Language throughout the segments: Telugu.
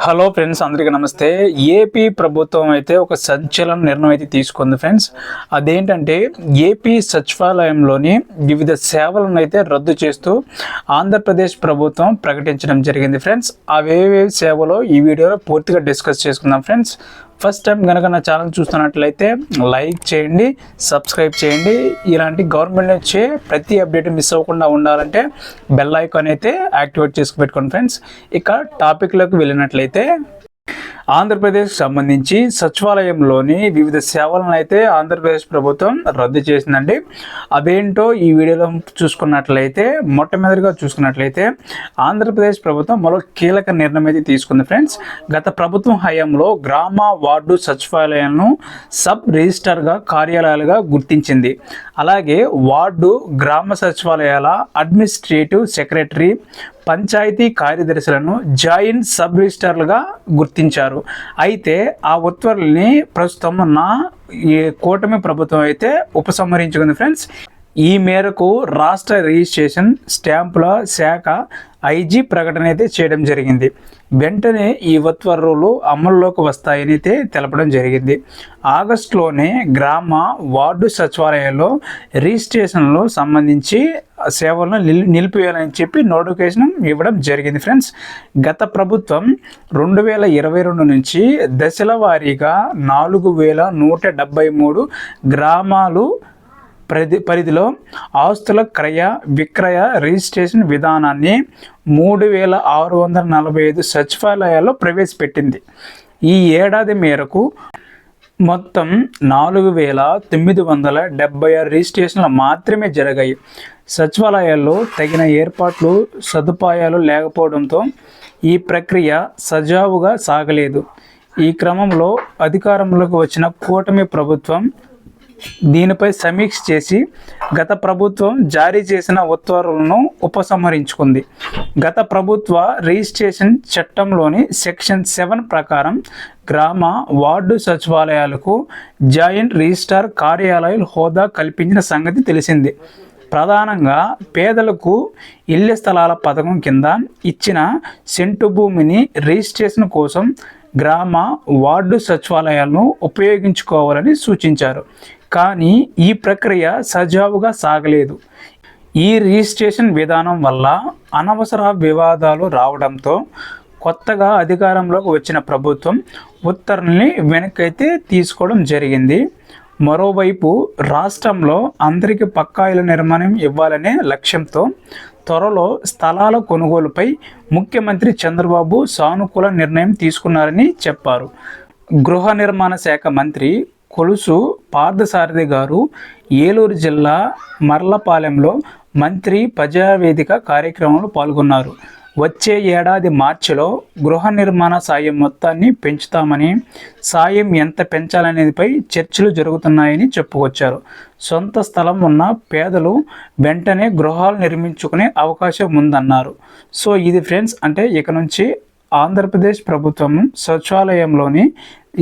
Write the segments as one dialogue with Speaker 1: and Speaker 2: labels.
Speaker 1: హలో ఫ్రెండ్స్, అందరికీ నమస్తే. ఏపీ ప్రభుత్వం అయితే ఒక సంచలన నిర్ణయం అయితే తీసుకుంది ఫ్రెండ్స్. అదేంటంటే ఏపీ సచివాలయంలోని వివిధ సేవలను అయితే రద్దు చేస్తూ ఆంధ్రప్రదేశ్ ప్రభుత్వం ప్రకటించడం జరిగింది ఫ్రెండ్స్. అవేవే సేవలో ఈ వీడియోలో పూర్తిగా డిస్కస్ చేసుకుందాం ఫ్రెండ్స్. ఫస్ట్ టైం కనుక నా ఛానల్ చూస్తున్నట్లయితే లైక్ చేయండి, సబ్స్క్రైబ్ చేయండి. ఇలాంటి గవర్నమెంట్ వచ్చే ప్రతి అప్డేట్ మిస్ అవ్వకుండా ఉండాలంటే బెల్ ఐకాన్ అయితే యాక్టివేట్ చేసుకు పెట్టుకోండి ఫ్రెండ్స్. ఇక టాపిక్లోకి వెళ్ళినట్లయితే ఆంధ్రప్రదేశ్ సంబంధించి సచివాలయంలోని వివిధ సేవలను అయితే ఆంధ్రప్రదేశ్ ప్రభుత్వం రద్దు చేసిందండి. అదేంటో ఈ వీడియోలో చూసుకున్నట్లయితే మొట్టమొదటిగా చూసుకున్నట్లయితే ఆంధ్రప్రదేశ్ ప్రభుత్వం మరో కీలక నిర్ణయం అయితే తీసుకుంది ఫ్రెండ్స్. గత ప్రభుత్వం హయాంలో గ్రామ వార్డు సచివాలయాలను సబ్ రిజిస్టర్గా కార్యాలయాలుగా గుర్తించింది. అలాగే వార్డు గ్రామ సచివాలయాల అడ్మినిస్ట్రేటివ్ సెక్రటరీ, పంచాయతీ కార్యదర్శులను జాయింట్ సబ్ రిజిస్టర్లుగా గుర్తించారు. అయితే ఆ ఉత్తర్వుల్ని ప్రస్తుతం ఉన్న ఈ కూటమి ప్రభుత్వం అయితే ఉపసంహరించుకుంది ఫ్రెండ్స్. ఈ మేరకు రాష్ట్ర రిజిస్ట్రేషన్ స్టాంపుల శాఖ ఐజీ ప్రకటన అయితే చేయడం జరిగింది. వెంటనే ఈ ఉత్తర్వులు అమల్లోకి వస్తాయని అయితే తెలపడం జరిగింది. ఆగస్టులోనే గ్రామ వార్డు సచివాలయాల్లో రిజిస్ట్రేషన్లో సంబంధించి సేవలను నిలిపివేయాలని చెప్పి నోటిఫికేషన్ ఇవ్వడం జరిగింది ఫ్రెండ్స్. గత ప్రభుత్వం 2022 నుంచి దశల వారీగా 4173 గ్రామాలు పరిధిలో ఆస్తుల క్రయ విక్రయ రిజిస్ట్రేషన్ విధానాన్ని 3645 సచివాలయాల్లో ప్రవేశపెట్టింది. ఈ ఏడాది మేరకు మొత్తం 4976 రిజిస్ట్రేషన్లు మాత్రమే జరిగాయి. సచివాలయాల్లో తగిన ఏర్పాట్లు సదుపాయాలు లేకపోవడంతో ఈ ప్రక్రియ సజావుగా సాగలేదు. ఈ క్రమంలో అధికారంలోకి వచ్చిన కూటమి ప్రభుత్వం దీనిపై సమీక్ష చేసి గత ప్రభుత్వం జారీ చేసిన ఉత్తర్వులను ఉపసంహరించుకుంది. గత ప్రభుత్వ రిజిస్ట్రేషన్ చట్టంలోని సెక్షన్ 7 ప్రకారం గ్రామ వార్డు సచివాలయాలకు జాయింట్ రిజిస్ట్రార్ కార్యాలయాల హోదా కల్పించిన సంగతి తెలిసింది. ప్రధానంగా పేదలకు ఇళ్ల స్థలాల పథకం కింద ఇచ్చిన సెంటు భూమిని రిజిస్ట్రేషన్ కోసం గ్రామ వార్డు సచివాలయాలను ఉపయోగించుకోవాలని సూచించారు. కానీ ఈ ప్రక్రియ సజావుగా సాగలేదు. ఈ రిజిస్ట్రేషన్ విధానం వల్ల అనవసర వివాదాలు రావడంతో కొత్తగా అధికారంలోకి వచ్చిన ప్రభుత్వం ఉత్తర్వుల్ని వెనకైతే తీసుకోవడం జరిగింది. మరోవైపు రాష్ట్రంలో అందరికీ పక్కా ఇళ్ల నిర్మాణం ఇవ్వాలనే లక్ష్యంతో త్వరలో స్థలాల కొనుగోలుపై ముఖ్యమంత్రి చంద్రబాబు సానుకూల నిర్ణయం తీసుకున్నారని చెప్పారు. గృహ నిర్మాణ శాఖ మంత్రి కొలుసు పార్థసారథి గారు ఏలూరు జిల్లా మర్లపాలెంలో మంత్రి ప్రజావేదిక కార్యక్రమంలో పాల్గొన్నారు. వచ్చే ఏడాది మార్చిలో గృహ నిర్మాణ సాయం మొత్తాన్ని పెంచుతామని, సాయం ఎంత పెంచాలనేదిపై చర్చలు జరుగుతున్నాయని చెప్పుకొచ్చారు. సొంత స్థలం ఉన్న పేదలు వెంటనే గృహాలు నిర్మించుకునే అవకాశం ఉందన్నారు. సో ఇది ఫ్రెండ్స్, అంటే ఇక నుంచి ఆంధ్రప్రదేశ్ ప్రభుత్వం సచివాలయంలోని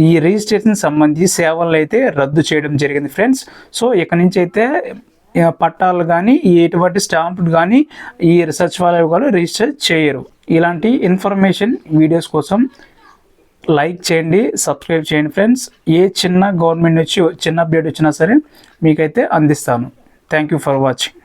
Speaker 1: ఈ రిజిస్ట్రేషన్ సంబంధించి సేవలను అయితే రద్దు చేయడం జరిగింది ఫ్రెండ్స్. సో ఇక నుంచి అయితే పట్టాలు కానీ ఎటువంటి స్టాంపులు కానీ ఈ సచివాలయం కూడా రిజిస్టర్ చేయరు. ఇలాంటి ఇన్ఫర్మేషన్ వీడియోస్ కోసం లైక్ చేయండి, సబ్స్క్రైబ్ చేయండి ఫ్రెండ్స్. ఏ చిన్న గవర్నమెంట్ నుంచి చిన్న అప్డేట్ వచ్చినా సరే మీకైతే అందిస్తాను. Thank you for watching.